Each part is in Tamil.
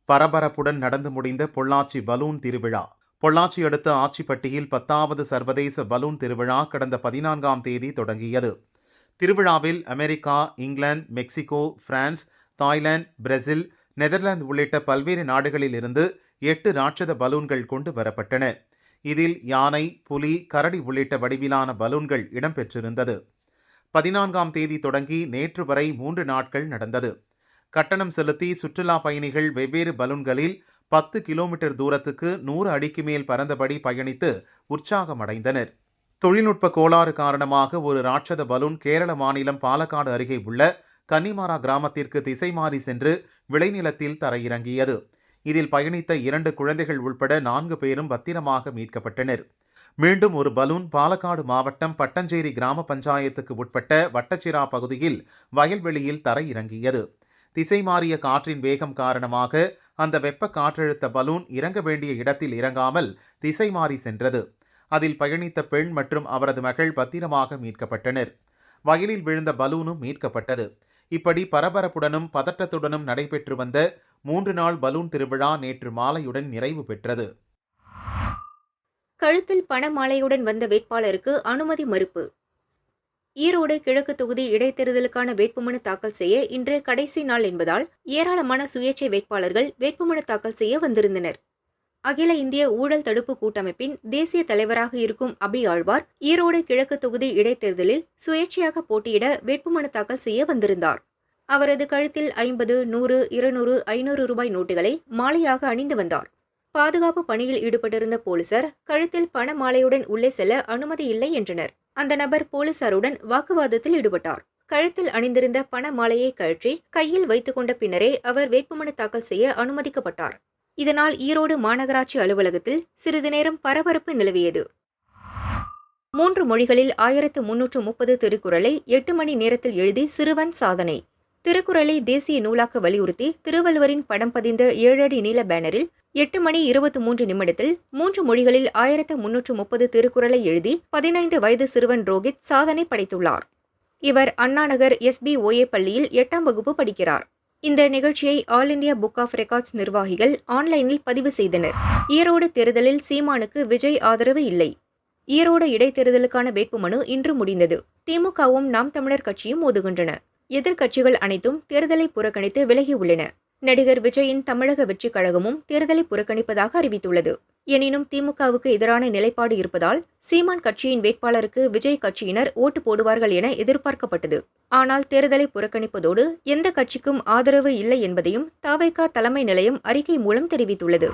பரபரப்புடன் நடந்து முடிந்த பொள்ளாச்சி பலூன் திருவிழா. பொள்ளாச்சி அடுத்த ஆச்சிப்பட்டியில் 10வது சர்வதேச பலூன் திருவிழா கடந்த 14ஆம் தேதி தொடங்கியது. திருவிழாவில் America, England, Mexico, France, Thailand, Brazil, Netherlands உள்ளிட்ட பல்வேறு நாடுகளில் இருந்து 8 ராட்சத பலூன்கள் கொண்டு வரப்பட்டன. இதில் யானை, புலி, கரடி உள்ளிட்ட வடிவிலான பலூன்கள் இடம்பெற்றிருந்தது. 14ஆம் தேதி தொடங்கி நேற்று வரை 3 நாட்கள் நடந்தது. கட்டணம் செலுத்தி சுற்றுலா பயணிகள் வெவ்வேறு பலூன்களில் 10 கிலோமீட்டர் தூரத்துக்கு 100 அடிக்கு மேல் பறந்தபடி பயணித்து உற்சாகமடைந்தனர். தொழில்நுட்ப கோளாறு காரணமாக ஒரு ராட்சத பலூன் கேரள மாநிலம் பாலக்காடு அருகே உள்ள கன்னிமாரா கிராமத்திற்கு திசை மாறி சென்று விளைநிலத்தில் தரையிறங்கியது. இதில் பயணித்த 2 குழந்தைகள் உட்பட 4 பேரும் பத்திரமாக மீட்கப்பட்டனர். மீண்டும் ஒரு பலூன் பாலக்காடு மாவட்டம் பட்டஞ்சேரி கிராம பஞ்சாயத்துக்கு உட்பட்ட வட்டச்சிரா பகுதியில் வயல்வெளியில் தரையிறங்கியது. திசை மாறிய காற்றின் வேகம் காரணமாக அந்த வெப்ப காற்றழுத்த பலூன் இறங்க வேண்டிய இடத்தில் இறங்காமல் திசை மாறி சென்றது. அதில் பயணித்த பெண் மற்றும் அவரது மகள் பத்திரமாக மீட்கப்பட்டனர். வயலில் விழுந்த பலூனும் மீட்கப்பட்டது. இப்படி பரபரப்புடனும் பதட்டத்துடனும் நடைபெற்று வந்த 3 நாள் பலூன் திருவிழா நேற்று மாலையுடன் நிறைவு பெற்றது. கழுத்தில் பணமாலையுடன் வந்த வேட்பாளருக்கு அனுமதி மறுப்பு. ஈரோடு கிழக்கு தொகுதி இடைத்தேர்தலுக்கான வேட்புமனு தாக்கல் செய்ய இன்று கடைசி நாள் என்பதால் ஏராளமான சுயேட்சை வேட்பாளர்கள் வேட்புமனு தாக்கல் செய்ய வந்திருந்தனர். அகில இந்திய ஊழல் தடுப்பு கூட்டமைப்பின் தேசிய தலைவராக இருக்கும் அபி ஆழ்வார் ஈரோடு கிழக்கு தொகுதி இடைத்தேர்தலில் சுயேட்சையாக போட்டியிட வேட்புமனு தாக்கல் செய்ய வந்திருந்தார். அவரது கழுத்தில் 50, 100, 200, 500 ரூபாய் நோட்டுகளை மாலையாக அணிந்து வந்தார். பாதுகாப்பு பணியில் ஈடுபட்டிருந்த போலீசார் கழுத்தில் பண மாலையுடன் உள்ளே செல்ல அனுமதி இல்லை என்றனர். அந்த நபர் போலீசாருடன் வாக்குவாதத்தில் ஈடுபட்டார். கழுத்தில் அணிந்திருந்த பண மாலையை கழற்றி கையில் வைத்துக் கொண்ட பின்னரே அவர் வேட்புமனு தாக்கல் செய்ய அனுமதிக்கப்பட்டார். இதனால் ஈரோடு மாநகராட்சி அலுவலகத்தில் சிறிது நேரம் பரபரப்பு நிலவியது. 3 மொழிகளில் 1330 திருக்குறளை 8 மணி நேரத்தில் எழுதி சிறுவன் சாதனை. திருக்குறளை தேசிய நூலாக்க வலியுறுத்தி திருவள்ளுவரின் படம் பதிந்த 7 அடி நீள பேனரில் 8 மணி 23 நிமிடத்தில் 3 மொழிகளில் 1330 திருக்குறளை எழுதி 15 வயது சிறுவன் ரோஹித் சாதனை படைத்துள்ளார். இவர் அண்ணாநகர் SBOA பள்ளியில் 8ஆம் வகுப்பு படிக்கிறார். இந்த நிகழ்ச்சியை all India book of records நிர்வாகிகள் ஆன்லைனில் பதிவு செய்தனர். ஈரோடு தேர்தலில் சீமானுக்கு விஜய் ஆதரவு இல்லை. ஈரோடு இடைத்தேர்தலுக்கான வேட்புமனு இன்று முடிந்தது. திமுகவும் நாம் தமிழர் கட்சியும் மோதுகின்றன. எதிர்க்கட்சிகள் அனைத்தும் தேர்தலை புறக்கணித்து விலகியுள்ளன. நடிகர் விஜயின் தமிழக வெற்றிக் கழகமும் தேர்தலை புறக்கணிப்பதாக அறிவித்துள்ளது. எனினும் திமுகவுக்கு எதிரான நிலைப்பாடு இருப்பதால் சீமான் கட்சியின் வேட்பாளருக்கு விஜய் கட்சியினர் ஓட்டு போடுவார்கள் என எதிர்பார்க்கப்பட்டது. ஆனால் தேர்தலை புறக்கணிப்பதோடு எந்த கட்சிக்கும் ஆதரவு இல்லை என்பதையும் தவைக தலைமை நிலையம் அறிக்கை மூலம் தெரிவித்துள்ளது.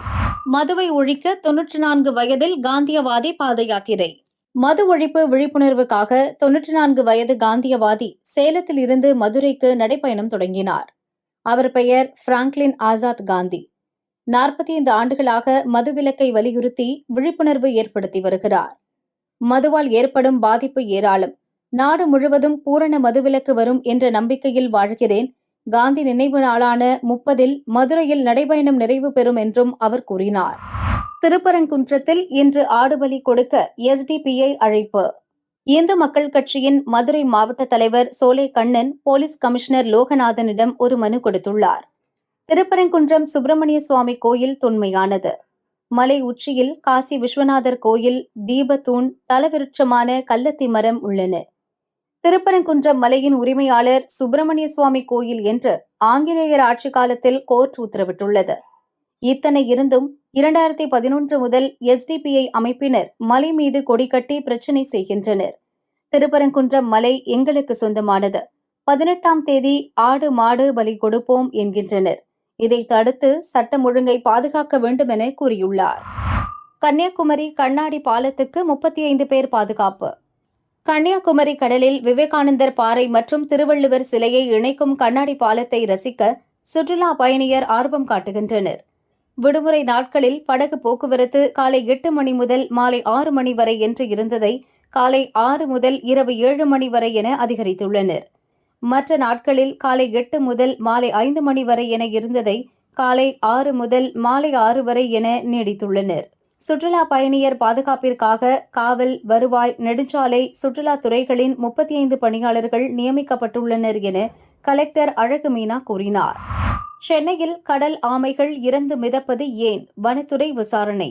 மதுவை ஒழிக்க 94 வயதில் காந்தியவாதி பாத யாத்திரை. மது ஒழிப்பு விழிப்புணர்வுக்காக 94 வயது காந்தியவாதி சேலத்தில் இருந்து மதுரைக்கு நடைப்பயணம் தொடங்கினார். அவர் பெயர் பிராங்க்லின் ஆசாத் காந்தி. 45 ஆண்டுகளாக மதுவிலக்கை வலியுறுத்தி விழிப்புணர்வு ஏற்படுத்தி வருகிறார். மதுவால் ஏற்படும் பாதிப்பு ஏராளம். நாடு முழுவதும் பூரண மதுவிலக்கு வரும் என்ற நம்பிக்கையில் வாழ்கிறேன். காந்தி நினைவு நாளான 30இல் மதுரையில் நடைபயணம் நிறைவு பெறும் என்றும் அவர் கூறினார். திருப்பரங்குன்றத்தில் இன்று ஆடுபலி கொடுக்க SDPI அழைப்பு. இந்து மக்கள் கட்சியின் மதுரை மாவட்ட தலைவர் சோலே கண்ணன் போலீஸ் கமிஷனர் லோகநாதனிடம் ஒரு மனு கொடுத்துள்ளார். திருப்பரங்குன்றம் சுப்பிரமணிய சுவாமி கோயில் தொன்மையானது. மலை உச்சியில் காசி விஸ்வநாதர் கோயில், தீபத்தூண், தலவிருட்சமான கல்லத்தி மரம் உள்ளன. திருப்பரங்குன்றம் மலையின் உரிமையாளர் சுப்பிரமணிய சுவாமி கோயில் என்று ஆங்கிலேயர் ஆட்சி காலத்தில் கோர்ட் உத்தரவிட்டுள்ளது. இத்தனை இருந்தும் 2011 முதல் SDPI அமைப்பினர் மலை மீது கொடி கட்டி பிரச்சினை செய்கின்றனர். திருப்பரங்குன்றம் மலை எங்களுக்கு சொந்தமானது. 18ஆம் தேதி ஆடு மாடு பலி கொடுப்போம் என்கின்றனர். இதை தடுத்து சட்டம் ஒழுங்கை பாதுகாக்க வேண்டும் என கூறியுள்ளார். கன்னியாகுமரி கண்ணாடி பாலத்துக்கு 35 பேர் பாதுகாப்பு. கன்னியாகுமரி கடலில் விவேகானந்தர் பாறை மற்றும் திருவள்ளுவர் சிலையை இணைக்கும் கண்ணாடி பாலத்தை ரசிக்க சுற்றுலா பயணியர் ஆர்வம் காட்டுகின்றனர். விடுமுறை நாட்களில் படகு போக்குவரத்து காலை 8 மணி முதல் மாலை 6 மணி வரை என்று இருந்ததை காலை 6 முதல் இரவு 7 மணி வரை என அதிகரித்துள்ளனர். மற்ற நாட்களில் காலை 8 முதல் மாலை 5 மணி வரை என இருந்ததை காலை 6 முதல் மாலை 6 வரை என நீடித்துள்ளனர். சுற்றுலா பயணியர் பாதுகாப்பிற்காக காவல், வருவாய், நெடுஞ்சாலை, சுற்றுலா துறைகளின் 35 பணியாளர்கள் நியமிக்கப்பட்டுள்ளனர் என கலெக்டர் அழகு மீனா கூறினார். சென்னையில் கடல் ஆமைகள் இறந்து மிதப்பது ஏன்? வனத்துறை விசாரணை.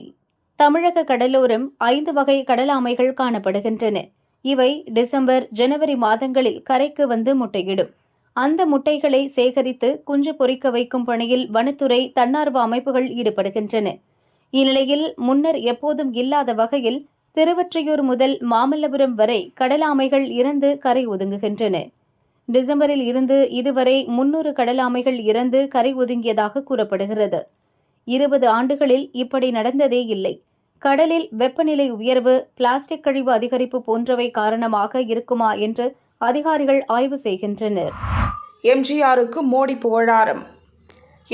தமிழக கடலோரம் 5 வகை கடல் ஆமைகள் காணப்படுகின்றன. இவை டிசம்பர், ஜனவரி மாதங்களில் கரைக்கு வந்து முட்டையிடும். அந்த முட்டைகளை சேகரித்து குஞ்சு பொரிக்க வைக்கும் பணியில் வனத்துறை தன்னார்வ அமைப்புகள் ஈடுபடுகின்றன. இந்நிலையில் முன்னர் எப்போதும் இல்லாத வகையில் திருவொற்றியூர் முதல் மாமல்லபுரம் வரை கடலாமைகள் இறந்து கரை ஒதுங்குகின்றன. டிசம்பரில் இருந்து இதுவரை 300 கடலாமைகள் இறந்து கரை ஒதுங்கியதாக கூறப்படுகிறது. 20 ஆண்டுகளில் இப்படி நடந்ததே இல்லை. கடலில் வெப்பநிலை உயர்வு, பிளாஸ்டிக் கழிவு அதிகரிப்பு போன்றவை காரணமாக இருக்குமா என்று அதிகாரிகள் ஆய்வு செய்கின்றனர். எம்ஜிஆருக்கு மோடி புகழாரம்.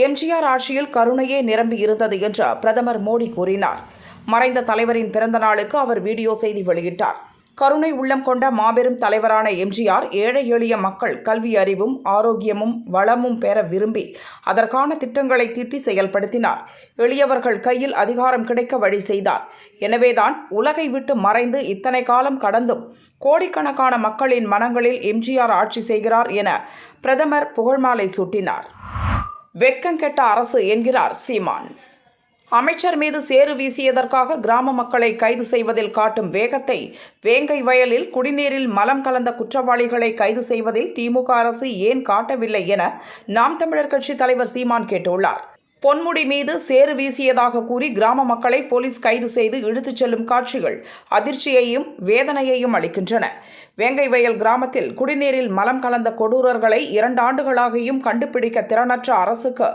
எம்ஜிஆர் ஆட்சியில் கருணையே நிரம்பி இருந்தது என்று பிரதமர் மோடி கூறினார். மறைந்த தலைவரின் பிறந்த நாளுக்கு அவர் வீடியோ செய்தி வெளியிட்டார். கருணை உள்ளம் கொண்ட மாபெரும் தலைவரான எம்ஜிஆர் ஏழை எளிய மக்கள் கல்வி அறிவும் ஆரோக்கியமும் வளமும் பெற விரும்பி அதற்கான திட்டங்களை தீட்டி செயல்படுத்தினார். எளியவர்கள் கையில் அதிகாரம் கிடைக்க வழி செய்தார். எனவேதான் உலகை விட்டு மறைந்து இத்தனை காலம் கடந்தும் கோடிக்கணக்கான மக்களின் மனங்களில் எம்ஜிஆர் ஆட்சி செய்கிறார் என பிரதமர் புகழ்மாலை சூட்டினார். வெட்கங்கெட்ட அரசு என்கிறார் சீமான். அமைச்சர் மீது சேறு வீசியதற்காக கிராம மக்களை கைது செய்வதில் காட்டும் வேகத்தை வேங்கை வயலில் குடிநீரில் மலம் கலந்த குற்றவாளிகளை கைது செய்வதில் திமுக அரசு ஏன் காட்டவில்லை என நாம் தமிழர் கட்சி தலைவர் சீமான் கேட்டுள்ளார். பொன்முடி மீது சேறு வீசியதாக கூறி கிராம மக்களை போலீஸ் கைது செய்து இழுத்துச் செல்லும் காட்சிகள் அதிர்ச்சியையும் வேதனையையும் அளிக்கின்றன. வேங்கை வயல் கிராமத்தில் குடிநீரில் மலம் கலந்த கொடூரர்களை 2 ஆண்டுகளாகியும் கண்டுபிடிக்க திறனற்ற அரசுக்கு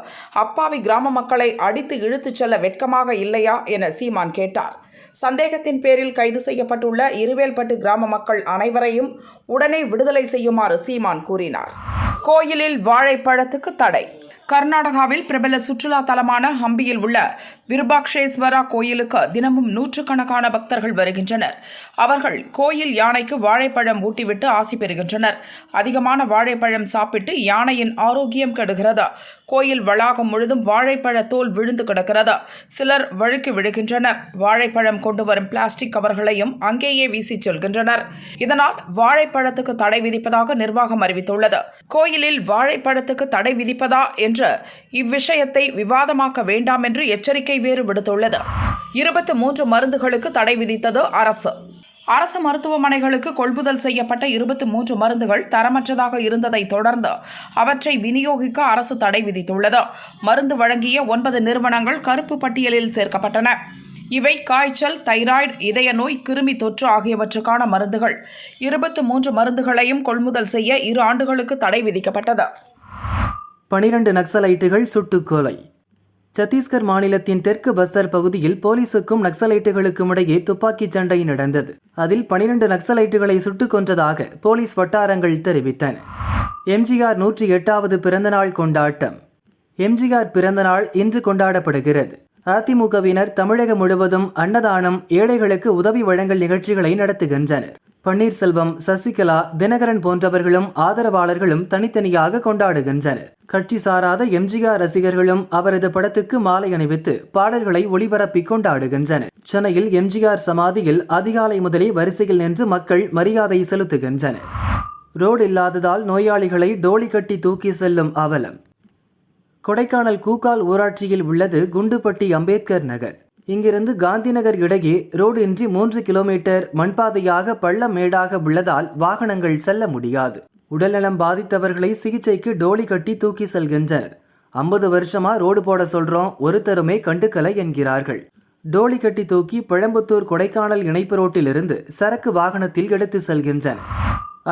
அப்பாவி கிராம மக்களை அடித்து இழுத்துச் செல்ல வெட்கமாக இல்லையா என சீமான் கேட்டார். சந்தேகத்தின் பேரில் கைது செய்யப்பட்டுள்ள இருவேல்பட்டு கிராம மக்கள் அனைவரையும் உடனே விடுதலை செய்யுமாறு சீமான் கூறினார். கோயிலில் வாழைப்பழத்துக்கு தடை. கர்நாடகாவில் பிரபல சுற்றுலா தலமான ஹம்பியில் உள்ள விருபாக்ஷேஸ்வரா கோயிலுக்கு தினமும் நூற்றுக்கணக்கான பக்தர்கள் வருகின்றனர். அவர்கள் கோயில் யானைக்கு வாழைப்பழம் ஊட்டிவிட்டு ஆசி பெறுகின்றனர். அதிகமான வாழைப்பழம் சாப்பிட்டு யானையின் ஆரோக்கியம் கெடுகிறது. கோயில் வளாகம் முழுதும் வாழைப்பழ தோல் விழுந்து கிடக்கிறது. சிலர் வழுக்கி விடுகின்றனர். வாழைப்பழம் கொண்டு வரும் பிளாஸ்டிக் கவர்களையும் அங்கேயே வீசி செல்கின்றனர். இதனால் வாழைப்பழத்துக்கு தடை விதிப்பதாக நிர்வாகம் அறிவித்துள்ளது. கோயிலில் வாழைப்பழத்துக்கு தடை விதிப்பதா என்று இவ்விஷயத்தை விவாதமாக்க வேண்டாம் என்று எச்சரிக்கை வேறு விடுத்துள்ளது. 23 மருந்துகளுக்கு தடை விதித்தது அரசு. அரசு மருத்துவமனைகளுக்கு கொள்முதல் செய்யப்பட்ட 23 மருந்துகள் தரமற்றதாக இருந்ததை தொடர்ந்து அவற்றை விநியோகிக்க அரசு தடை விதித்துள்ளது. மருந்து வழங்கிய 9 நிறுவனங்கள் கருப்பு பட்டியலில் சேர்க்கப்பட்டன. இவை காய்ச்சல், தைராய்டு, இதய நோய், கிருமி தொற்று ஆகியவற்றுக்கான மருந்துகள். 23 மருந்துகளையும் கொள்முதல் செய்ய 2 ஆண்டுகளுக்கு தடை விதிக்கப்பட்டது. 12 நக்சலைட்டுகள் சுட்டுக்கொலை. சத்தீஸ்கர் மாநிலத்தின் தெற்கு பஸ்தர் பகுதியில் போலீசுக்கும் நக்சலைட்டுகளுக்கும் இடையே துப்பாக்கிச் சண்டை நடந்தது. அதில் 12 நக்சலைட்டுகளை சுட்டுக் கொன்றதாக போலீஸ் வட்டாரங்கள் தெரிவித்தன. எம்ஜிஆர் 108வது பிறந்தநாள் கொண்டாட்டம். எம்ஜிஆர் பிறந்தநாள் இன்று கொண்டாடப்படுகிறது. அதிமுகவினர் தமிழகம் முழுவதும் அன்னதானம், ஏழைகளுக்கு உதவி வழங்கல் நிகழ்ச்சிகளை நடத்துகின்றனர். பன்னீர்செல்வம், சசிகலா, தினகரன் போன்றவர்களும் ஆதரவாளர்களும் தனித்தனியாக கொண்டாடுகின்றனர். கட்சி சாராத எம்ஜிஆர் ரசிகர்களும் அவரது படத்துக்கு மாலை அணிவித்து பாடல்களை ஒளிபரப்பி கொண்டாடுகின்றனர். சென்னையில் எம்ஜிஆர் சமாதியில் அதிகாலை முதலே வரிசையில் நின்று மக்கள் மரியாதை செலுத்துகின்றனர். ரோடு இல்லாததால் நோயாளிகளை டோலி கட்டி தூக்கி செல்லும் அவலம். கொடைக்கானல் கூக்கால் ஊராட்சியில் உள்ளது குண்டுப்பட்டி அம்பேத்கர் நகர். இங்கிருந்து காந்தி நகர் இடையே ரோடு இன்றி 3 கிலோமீட்டர் மண்பாதையாக பள்ளம் மேடாக உள்ளதால் வாகனங்கள் செல்ல முடியாது. உடல்நலம் பாதித்தவர்களை சிகிச்சைக்கு டோலி கட்டி தூக்கி செல்கின்றனர். 50 வருஷமா ரோடு போட சொல்றோம், ஒருத்தருமே கண்டுக்கலை என்கிறார்கள். டோலி கட்டி தூக்கி பழம்புத்தூர் கொடைக்கானல் இணைப்பு ரோட்டிலிருந்து சரக்கு வாகனத்தில் எடுத்து செல்கின்றனர்.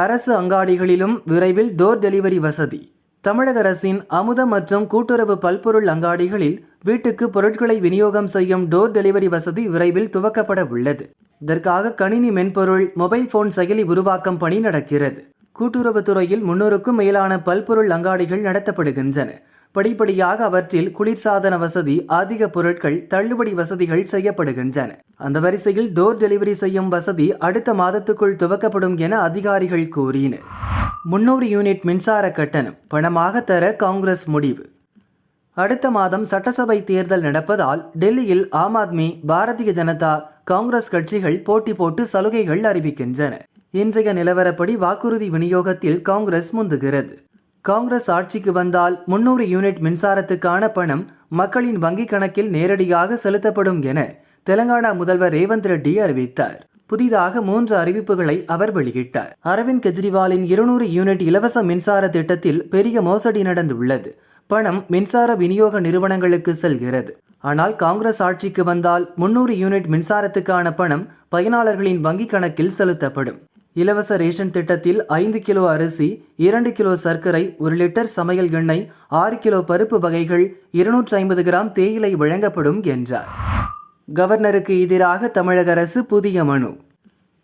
அரசு அங்காடிகளிலும் விரைவில் டோர் டெலிவரி வசதி. தமிழக அரசின் அமுதம் மற்றும் கூட்டுறவு பல்பொருள் அங்காடிகளில் வீட்டுக்கு பொருட்களை விநியோகம் செய்யும் டோர் டெலிவரி வசதி விரைவில் துவக்கப்பட உள்ளது. இதற்காக கணினி மென்பொருள், மொபைல் போன் செயலி உருவாக்கம் பணி நடக்கிறது. கூட்டுறவுத்துறையில் 300க்கும் மேலான பல்பொருள் அங்காடிகள் நடத்தப்படுகின்றன. படிப்படியாக அவற்றில் குளிர்சாதன வசதி, அதிக பொருட்கள், தள்ளுபடி வசதிகள் செய்யப்படுகின்றன. அந்த வரிசையில் டோர் டெலிவரி செய்யும் வசதி அடுத்த மாதத்துக்குள் துவக்கப்படும் என அதிகாரிகள் கூறினர். 300 யூனிட் மின்சார கட்டணம் பணமாக தர காங்கிரஸ் முடிவு. அடுத்த மாதம் சட்டசபை தேர்தல் நடப்பதால் டெல்லியில் ஆம் ஆத்மி, பாரதிய ஜனதா, காங்கிரஸ் கட்சிகள் போட்டி போட்டு சலுகைகள் அறிவிக்கின்றன. இன்றைய நிலவரப்படி வாக்குறுதி விநியோகத்தில் காங்கிரஸ் முந்துகிறது. காங்கிரஸ் ஆட்சிக்கு வந்தால் 300 யூனிட் மின்சாரத்துக்கான பணம் மக்களின் வங்கிக் கணக்கில் நேரடியாக செலுத்தப்படும் என தெலங்கானா முதல்வர் ரேவந்த் ரெட்டி அறிவித்தார். புதிதாக 3 அறிவிப்புகளை அவர் வெளியிட்டார். அரவிந்த் கெஜ்ரிவாலின் 200 யூனிட் இலவச மின்சார திட்டத்தில் பெரிய மோசடி நடந்துள்ளது. பணம் மின்சார விநியோக நிறுவனங்களுக்கு செல்கிறது. ஆனால் காங்கிரஸ் ஆட்சிக்கு வந்தால் 300 யூனிட் மின்சாரத்துக்கான பணம் பயனாளர்களின் வங்கிக் கணக்கில் செலுத்தப்படும். இலவச ரேஷன் திட்டத்தில் 5 கிலோ அரிசி, 2 கிலோ சர்க்கரை, 1 லிட்டர் சமையல் எண்ணெய், 6 கிலோ பருப்பு வகைகள், 250 கிராம் தேயிலை வழங்கப்படும் என்றார். கவர்னருக்கு எதிராக தமிழக அரசு புதிய மனு.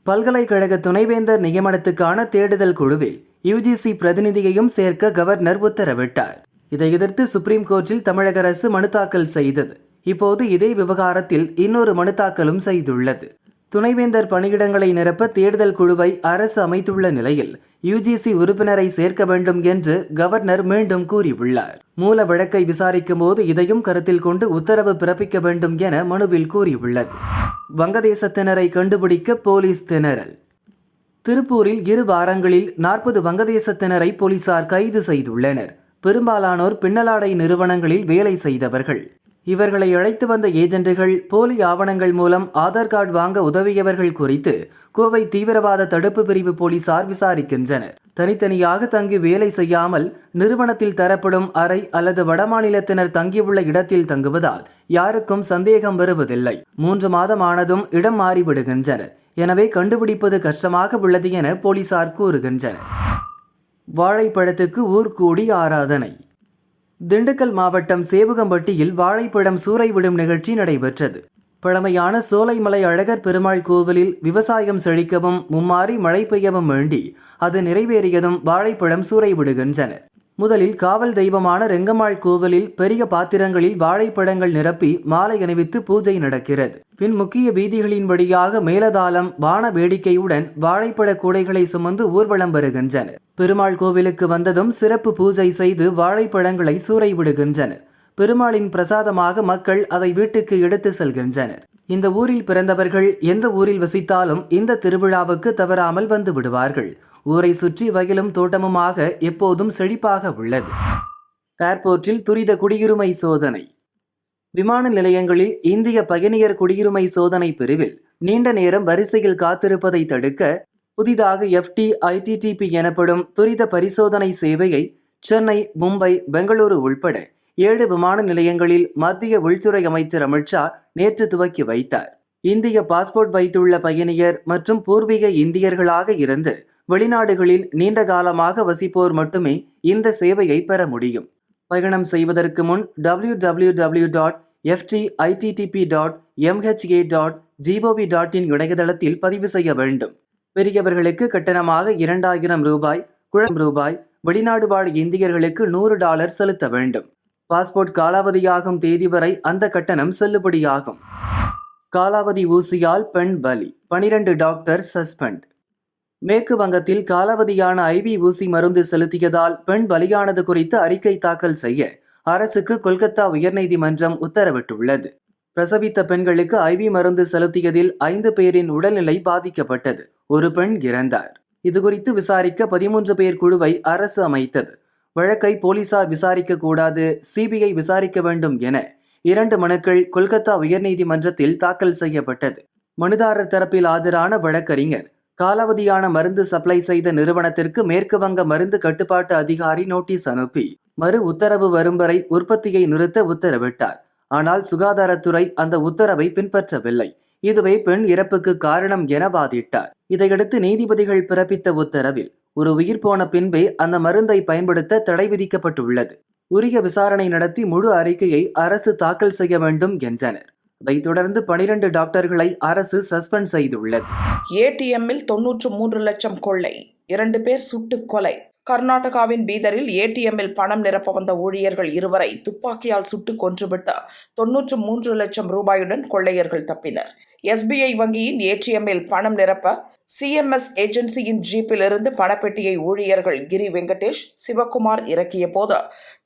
பல்கலைக்கழக துணைவேந்தர் நியமனத்துக்கான தேடுதல் குழுவில் UGC பிரதிநிதியையும் சேர்க்க கவர்னர் உத்தரவிட்டார். இதை எதிர்த்து சுப்ரீம் கோர்ட்டில் தமிழக அரசு மனு தாக்கல் செய்தது. இப்போது இதே விவகாரத்தில் இன்னொரு மனு தாக்கலும் செய்துள்ளது. துணைவேந்தர் பணியிடங்களை நிரப்ப தேடுதல் குழுவை அரசு அமைத்துள்ள நிலையில் UGC உறுப்பினரை சேர்க்க வேண்டும் என்று கவர்னர் மீண்டும் கூறியுள்ளார். மூல வழக்கை விசாரிக்கும் போது இதையும் கருத்தில் கொண்டு உத்தரவு பிறப்பிக்க வேண்டும் என மனுவில் கூறியுள்ளது. வங்கதேசத்தினரை கண்டுபிடிக்க போலீஸ் திணறல். திருப்பூரில் 2 வாரங்களில் 40 வங்கதேசத்தினரை போலீசார் கைது செய்துள்ளனர். பெரும்பாலானோர் பின்னலாடை நிறுவனங்களில் வேலை செய்தவர்கள். இவர்களை அழைத்து வந்த ஏஜென்ட்டுகள் போலி ஆவணங்கள் மூலம் ஆதார் கார்டு வாங்க உதவியவர்கள் குறித்து கோவை தீவிரவாத தடுப்பு பிரிவு போலீசார் விசாரிக்கின்றனர். தனித்தனியாக தங்கி வேலை செய்யாமல் நிறுவனத்தில் தரப்படும் அறை அல்லது வடமாநிலத்தினர் தங்கியுள்ள இடத்தில் தங்குவதால் யாருக்கும் சந்தேகம் வருவதில்லை. 3 மாதம் ஆனதும் இடம் மாறிவிடுகின்றனர். எனவே கண்டுபிடிப்பது கஷ்டமாக உள்ளது என போலீசார் கூறுகின்றனர். வாழைப்பழத்துக்கு ஊர் கூடி ஆராதனை. திண்டுக்கல் மாவட்டம் சேவுகம்பட்டியில் வாழைப்பழம் சூறை விடும் நிகழ்ச்சி நடைபெற்றது. பழமையான சோலைமலை அழகர் பெருமாள் கோவிலில் விவசாயம் செழிக்கவும் மும்மாறி மழை பெய்யவும் வேண்டி அது நிறைவேறியதும் வாழைப்பழம் சூறை விடுகின்றனர். முதலில் காவல் தெய்வமான ரெங்கம்மாள் கோவிலில் பெரிய பாத்திரங்களில் வாழைப்பழங்கள் நிரப்பி மாலை அணிவித்து பூஜை நடக்கிறது. பின் முக்கிய வீதிகளின் வழியாக மேலதாளம், வான வேடிக்கையுடன் வாழைப்பழ கூடைகளை சுமந்து ஊர்வலம் வருகின்றனர். பெருமாள் கோவிலுக்கு வந்ததும் சிறப்பு பூஜை செய்து வாழைப்பழங்களை சூறை விடுகின்றனர். பெருமாளின் பிரசாதமாக மக்கள் அதை வீட்டுக்கு எடுத்து செல்கின்றனர். இந்த ஊரில் பிறந்தவர்கள் எந்த ஊரில் வசித்தாலும் இந்த திருவிழாவுக்கு தவறாமல் வந்து விடுவார்கள். ஊரை சுற்றி வயலும் தோட்டமுமாக எப்போதும் செழிப்பாக உள்ளது. ஏர்போர்ட்டில் துரித குடியுரிமை சோதனை. விமான நிலையங்களில் இந்திய பயணியர் குடியுரிமை சோதனை பிரிவில் நீண்ட நேரம் வரிசையில் காத்திருப்பதை தடுக்க புதிதாக FT-ITTP எனப்படும் துரித பரிசோதனை சேவையை சென்னை, மும்பை, பெங்களூரு உள்பட 7 விமான நிலையங்களில் மத்திய உள்துறை அமைச்சர் அமித்ஷா நேற்று துவக்கி வைத்தார். இந்திய பாஸ்போர்ட் வைத்துள்ள பயணியர் மற்றும் பூர்வீக இந்தியர்களாக இருந்து வெளிநாடுகளில் நீண்ட காலமாக வசிப்போர் மட்டுமே இந்த சேவையை பெற முடியும். பயணம் செய்வதற்கு முன் www.ftittp.mha.gov.in இணையதளத்தில் பதிவு செய்ய வேண்டும். பெரியவர்களுக்கு கட்டணமாக 2000 ரூபாய், குழந்தை ரூபாய், வெளிநாடு வாழ் இந்தியர்களுக்கு $100 செலுத்த வேண்டும். பாஸ்போர்ட் காலாவதியாகும் தேதி வரை அந்த கட்டணம் செல்லுபடியாகும். காலாவதி ஊசியால் பெண் பலி, 12 டாக்டர் சஸ்பெண்ட். மேற்கு வங்கத்தில் காலாவதியான IV ஊசி மருந்து செலுத்தியதால் பெண் பலியானது குறித்து அறிக்கை தாக்கல் செய்ய அரசுக்கு கொல்கத்தா உயர்நீதிமன்றம் உத்தரவிட்டுள்ளது. பிரசவித்த பெண்களுக்கு IV மருந்து செலுத்தியதில் 5 பேரின் உடல்நிலை பாதிக்கப்பட்டது. ஒரு பெண் இறந்தார். இதுகுறித்து விசாரிக்க 13 பேர் குழுவை அரசு அமைத்தது. வழக்கை போலீசார் விசாரிக்க கூடாது, CBI விசாரிக்க வேண்டும் என 2 மனுக்கள் கொல்கத்தா உயர்நீதிமன்றத்தில் தாக்கல் செய்யப்பட்டது. மனுதாரர் தரப்பில் ஆஜரான வழக்கறிஞர் காலாவதியான மருந்து சப்ளை செய்த நிறுவனத்திற்கு மேற்கு வங்க மருந்து கட்டுப்பாட்டு அதிகாரி நோட்டீஸ் அனுப்பி மறு உத்தரவு வரும் வரை உற்பத்தியை நிறுத்த உத்தரவிட்டார். ஆனால் சுகாதாரத்துறை அந்த உத்தரவை பின்பற்றவில்லை. இதுவே பெண் இறப்புக்கு காரணம் என வாதிட்டார். இதையடுத்து நீதிபதிகள் பிறப்பித்த உத்தரவில் ஒரு உயிர் போன பின்பே அந்த மருந்தை பயன்படுத்த தடை விதிக்கப்பட்டுள்ளது. உரிய விசாரணை நடத்தி முழு அறிக்கையை அரசு தாக்கல் செய்ய வேண்டும் என்றனர். அதைத் தொடர்ந்து 12 டாக்டர்களை அரசு சஸ்பெண்ட் செய்துள்ளது. ATMில் 93 லட்சம் கொள்ளை, 2 பேர் சுட்டுக் கொலை. கர்நாடகாவின் பீதரில் ATMில் பணம் நிரப்ப வந்த ஊழியர்கள் 2 துப்பாக்கியால் சுட்டுக் கொன்றுவிட்டு 93 லட்சம் ரூபாயுடன் கொள்ளையர்கள் தப்பினர். SBI வங்கியின் ATMில் பணம் நிரப்ப CMS ஏஜென்சியின் ஜீப்பிலிருந்து பணப்பெட்டியை ஊழியர்கள் கிரி வெங்கடேஷ், சிவகுமார் இறக்கிய போது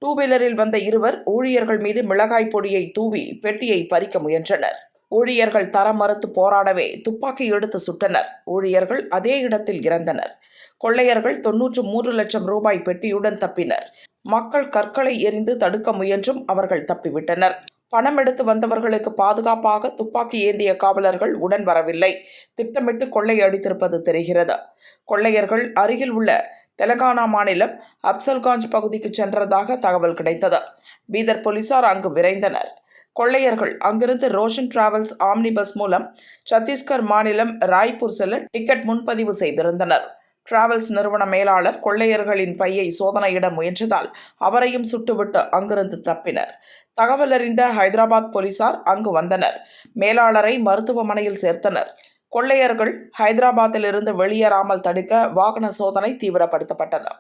2 வீலரில் வந்த 2 ஊழியர்கள் மீது மிளகாய் பொடியை தூவி பெட்டியை பறிக்க முயன்றனர். ஊழியர்கள் தரம் மறுத்து போராடவே துப்பாக்கி எடுத்து சுட்டனர். ஊழியர்கள் அதே இடத்தில் இறந்தனர். கொள்ளையர்கள் 93 லட்சம் ரூபாய் பெட்டியுடன் தப்பினர். மக்கள் கற்களை எறிந்து தடுக்க முயன்றும் அவர்கள் தப்பிவிட்டனர். பணம் எடுத்து வந்தவர்களுக்கு பாதுகாப்பாக துப்பாக்கி ஏந்திய காவலர்கள் உடன் வரவில்லை. திட்டமிட்டு கொள்ளையடித்திருப்பது தெரிகிறது. கொள்ளையர்கள் அருகில் உள்ள தெலங்கானா மாநிலம் அப்சல்காஞ்ச் பகுதிக்கு சென்றதாக தகவல் கிடைத்தது. பீதர் போலீசார் அங்கு விரைந்தனர். கொள்ளையர்கள் அங்கிருந்து ரோஷன் டிராவல்ஸ் ஆம்னி பஸ் மூலம் சத்தீஸ்கர் மாநிலம் ராய்ப்பூர் செல்ல டிக்கெட் முன்பதிவு செய்திருந்தனர். டிராவல்ஸ் நிறுவன மேலாளர் கொள்ளையர்களின் பையை சோதனையிட முயன்றதால் அவரையும் சுட்டுவிட்டு அங்கிருந்து தப்பினர். தகவல் அறிந்த ஹைதராபாத் போலீசார் அங்கு வந்தனர். மேலாளரை மருத்துவமனையில் சேர்த்தனர். கொள்ளையர்கள் ஹைதராபாத்திலிருந்து வெளியேறாமல் தடுக்க வாகன சோதனை தீவிரப்படுத்தப்பட்டது.